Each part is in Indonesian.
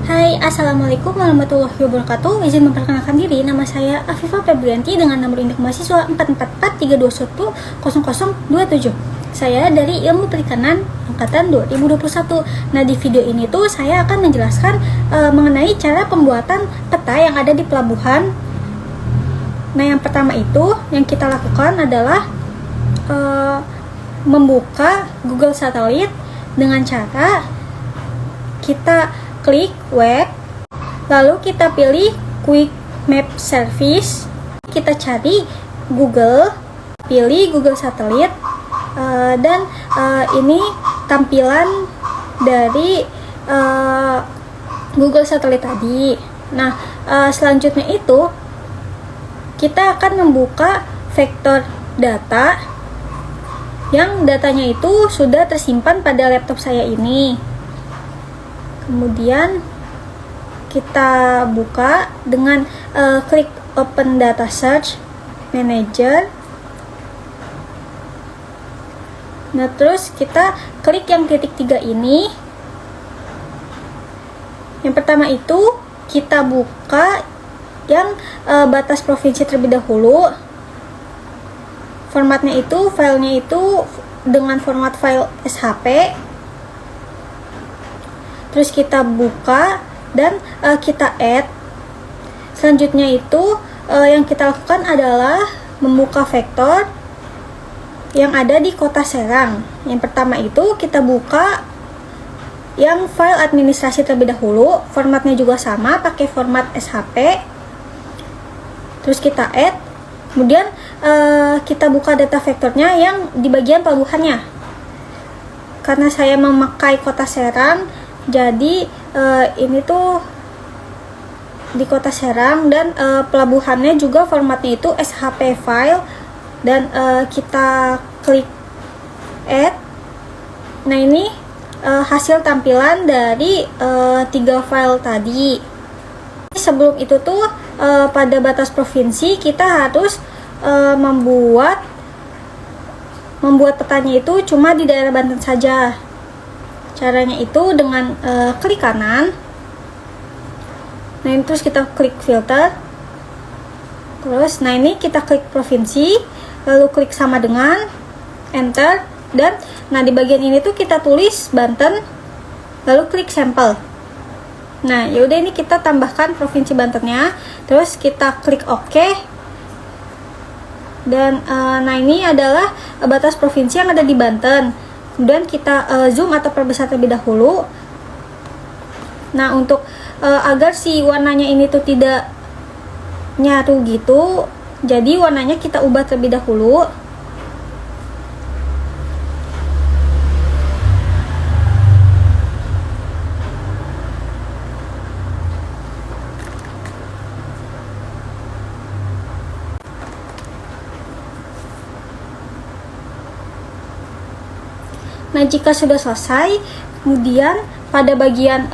Hai, Assalamualaikum warahmatullahi wabarakatuh. Izin memperkenalkan diri, nama saya Afifah Febrianti dengan nomor induk mahasiswa 44432100027. Saya dari Ilmu Perikanan angkatan 2021. Nah, di video ini tuh saya akan menjelaskan mengenai cara pembuatan peta yang ada di pelabuhan. Nah, yang pertama itu yang kita lakukan adalah membuka Google Satelit dengan cara kita klik web, lalu kita pilih Quick Map Service, kita cari Google, pilih Google Satelit, dan ini tampilan dari Google Satelit tadi. Nah, selanjutnya itu kita akan membuka vektor data yang datanya itu sudah tersimpan pada laptop saya ini. Kemudian kita buka dengan klik Open Data Search Manager. Nah, terus kita klik yang titik 3 ini. Yang pertama itu kita buka yang batas provinsi terlebih dahulu. Formatnya itu, filenya itu dengan format file SHP. Terus kita buka dan kita add. Selanjutnya itu yang kita lakukan adalah membuka vektor yang ada di kota Serang. Yang pertama itu kita buka yang file administrasi terlebih dahulu. Formatnya juga sama, pakai format SHP. Terus kita add. Kemudian kita buka data vektornya yang di bagian pelabuhannya. Karena saya memakai kota Serang, jadi ini tuh di kota Serang, dan pelabuhannya juga formatnya itu SHP file, dan kita klik add. Nah, ini hasil tampilan dari 3 file tadi. Sebelum itu tuh pada batas provinsi kita harus membuat petanya itu cuma di daerah Banten saja. Caranya itu dengan klik kanan. Nah, ini terus kita klik filter. Terus, nah ini kita klik provinsi, lalu klik sama dengan, enter, dan nah di bagian ini tuh kita tulis Banten, lalu klik sampel. Nah, yaudah ini kita tambahkan provinsi Bantennya, terus kita klik OK. Dan nah ini adalah batas provinsi yang ada di Banten. Kemudian kita zoom atau perbesar terlebih dahulu. Nah, untuk agar si warnanya ini tuh tidak nyatu gitu, jadi warnanya kita ubah terlebih dahulu. Nah, jika sudah selesai, kemudian pada bagian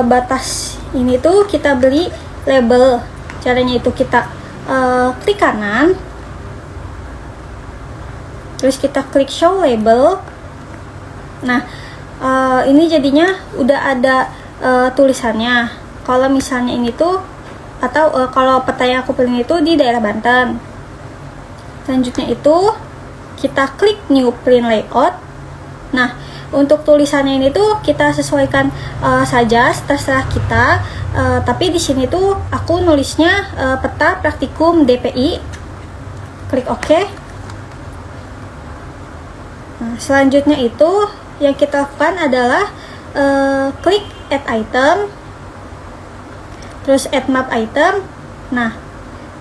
batas ini tuh kita beri label. Caranya itu kita klik kanan, terus kita klik show label. Nah, ini jadinya udah ada tulisannya. Kalau misalnya ini tuh, atau kalau peta yang aku pilih itu di daerah Banten. Selanjutnya itu kita klik new print layout. Nah, untuk tulisannya ini tuh kita sesuaikan saja, terserah kita. Tapi di sini tuh aku nulisnya peta praktikum DPI. Klik OK. Nah, selanjutnya itu yang kita lakukan adalah klik add item, terus add map item. Nah,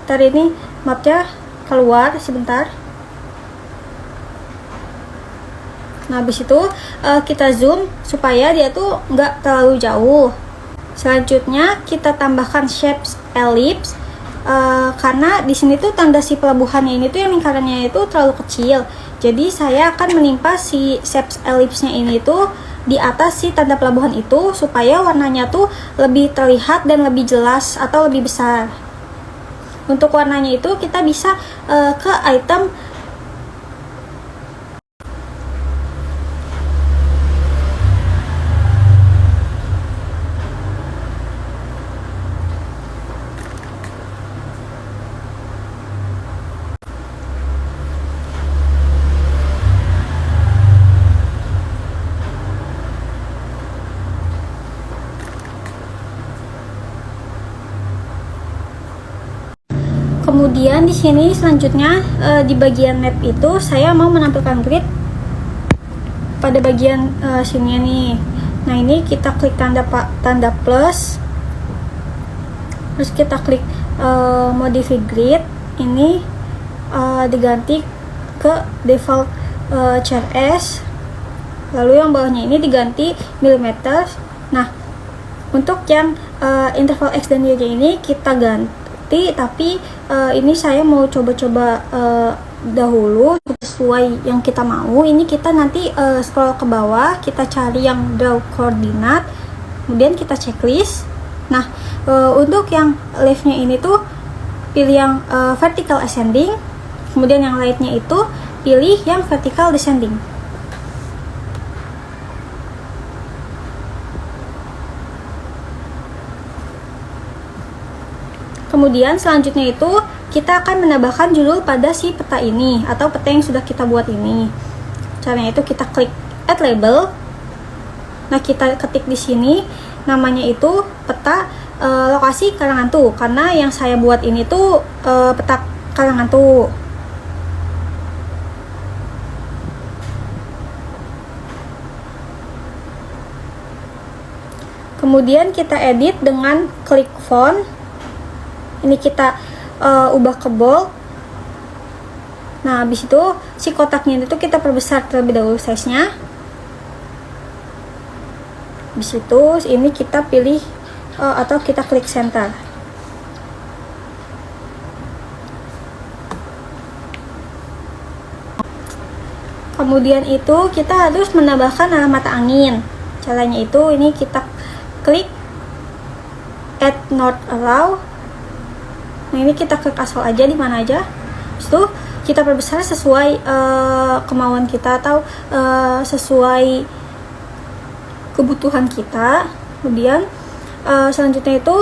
ntar ini mapnya keluar sebentar. Nah, habis itu kita zoom supaya dia tuh nggak terlalu jauh. Selanjutnya kita tambahkan shapes ellipse, karena di sini tuh tanda si pelabuhannya ini tuh yang lingkarannya itu terlalu kecil. Jadi saya akan menimpa si shapes ellipse-nya ini tuh di atas si tanda pelabuhan itu supaya warnanya tuh lebih terlihat dan lebih jelas atau lebih besar. Untuk warnanya itu kita bisa ke item Kemudian di sini selanjutnya di bagian map itu saya mau menampilkan grid pada bagian sini nih. Nah, ini kita klik tanda plus, terus kita klik modify grid. Ini diganti ke default CRS, lalu yang bawahnya ini diganti milimeter. Nah, untuk yang interval X dan Y ini kita ganti, tapi ini saya mau coba-coba dahulu sesuai yang kita mau. Ini kita nanti scroll ke bawah, kita cari yang draw koordinat, kemudian kita checklist. Nah, untuk yang leftnya ini tuh pilih yang vertical ascending, kemudian yang right-nya itu pilih yang vertical descending. Kemudian selanjutnya itu kita akan menambahkan judul pada si peta ini atau peta yang sudah kita buat ini. Caranya itu kita klik add label. Nah, kita ketik di sini namanya itu peta lokasi Karanghantu, karena yang saya buat ini tuh peta Karanghantu. Kemudian kita edit dengan klik font. Ini kita ubah ke bold. Nah, habis itu si kotaknya itu kita perbesar terlebih dahulu size-nya. Habis itu ini kita pilih atau kita klik center. Kemudian itu kita harus menambahkan arah mata angin. Caranya itu ini kita klik add north arrow. Nah, ini kita klik asal aja di mana aja. Itu kita perbesar sesuai kemauan kita atau sesuai kebutuhan kita. Kemudian selanjutnya itu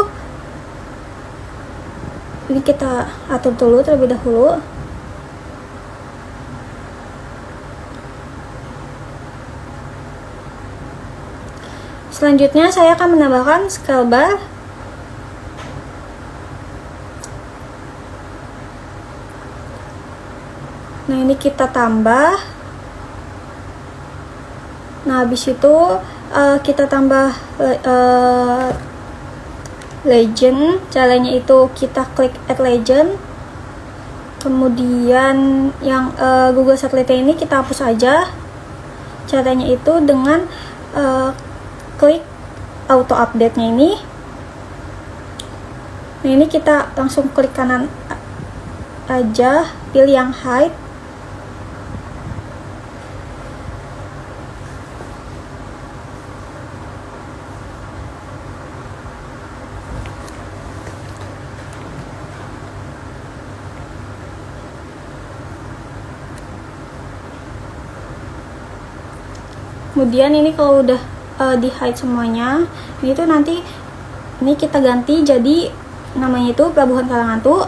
ini kita atur dulu terlebih dahulu. Selanjutnya saya akan menambahkan scale bar. Nah, ini kita tambah. Nah, habis itu kita tambah legend. Caranya itu kita klik add legend. Kemudian yang Google Satellite ini kita hapus aja. Caranya itu dengan klik auto update-nya ini. Nah, ini kita langsung klik kanan aja, pilih yang height. Kemudian ini kalau udah di hide semuanya, ini tuh nanti ini kita ganti jadi namanya itu Pelabuhan Karanghantu.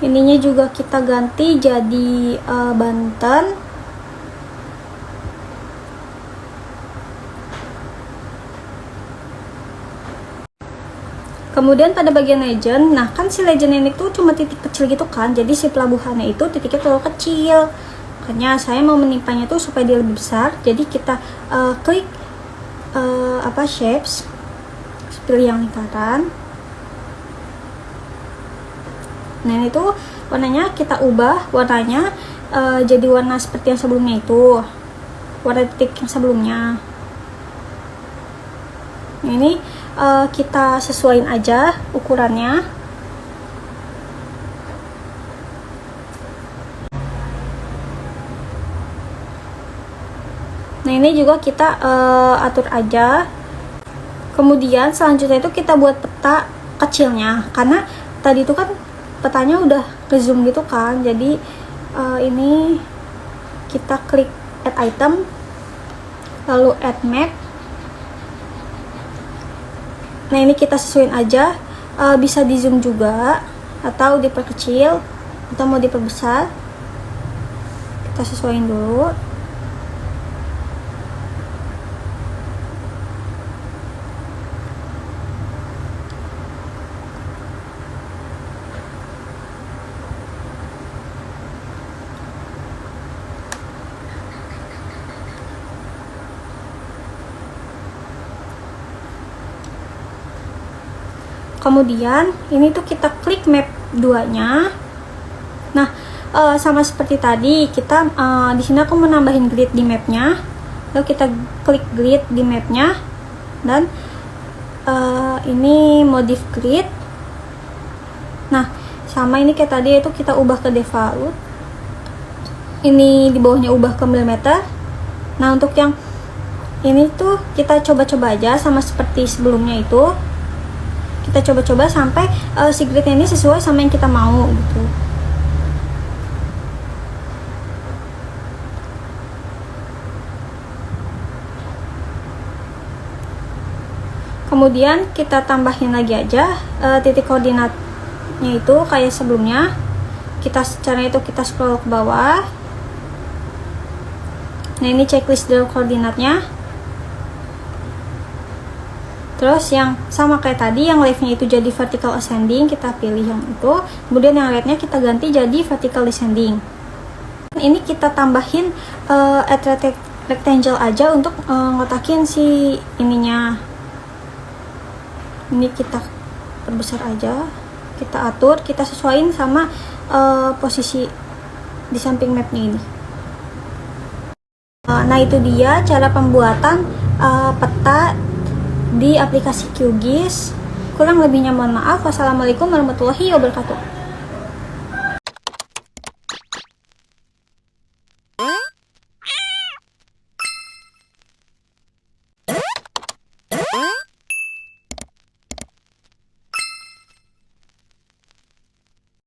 Ininya juga kita ganti jadi Banten. Kemudian pada bagian legend, nah kan si legend ini tuh cuma titik kecil gitu kan, jadi si pelabuhannya itu titiknya terlalu kecil. Makanya saya mau menimpanya tuh supaya dia lebih besar. Jadi kita klik shapes, pilih yang lingkaran. Nah, ini tuh warnanya kita ubah warnanya jadi warna seperti yang sebelumnya itu, warna titik yang sebelumnya. Nah, ini kita sesuaiin aja ukurannya. Nah, ini juga kita atur aja. Kemudian selanjutnya itu kita buat peta kecilnya, karena tadi itu kan petanya udah ke zoom gitu kan. Jadi ini kita klik add item, lalu add map. Nah, ini kita sesuaiin aja, bisa di zoom juga atau diperkecil atau mau diperbesar. Kita sesuaiin dulu. Kemudian ini tuh kita klik map 2-nya. Nah, sama seperti tadi, kita di sini aku menambahin grid di mapnya. Lalu kita klik grid di mapnya dan ini modif grid. Nah, sama ini kayak tadi, itu kita ubah ke default. Ini di bawahnya ubah ke milimeter. Nah, untuk yang ini tuh kita coba-coba aja sama seperti sebelumnya itu. Kita coba-coba sampai si gridnya ini sesuai sama yang kita mau gitu. Kemudian kita tambahin lagi aja titik koordinatnya itu kayak sebelumnya. Caranya itu kita scroll ke bawah. Nah, ini checklist dari koordinatnya. Terus yang sama kayak tadi, yang left-nya itu jadi vertical ascending, kita pilih yang itu. Kemudian yang right-nya kita ganti jadi vertical descending. Ini kita tambahin add rectangle aja untuk ngotakin si ininya. Ini kita perbesar aja, kita atur, kita sesuaiin sama posisi di samping mapnya ini. Nah, itu dia cara pembuatan peta di aplikasi QGIS. Kurang lebihnya mohon maaf. Wassalamualaikum warahmatullahi wabarakatuh.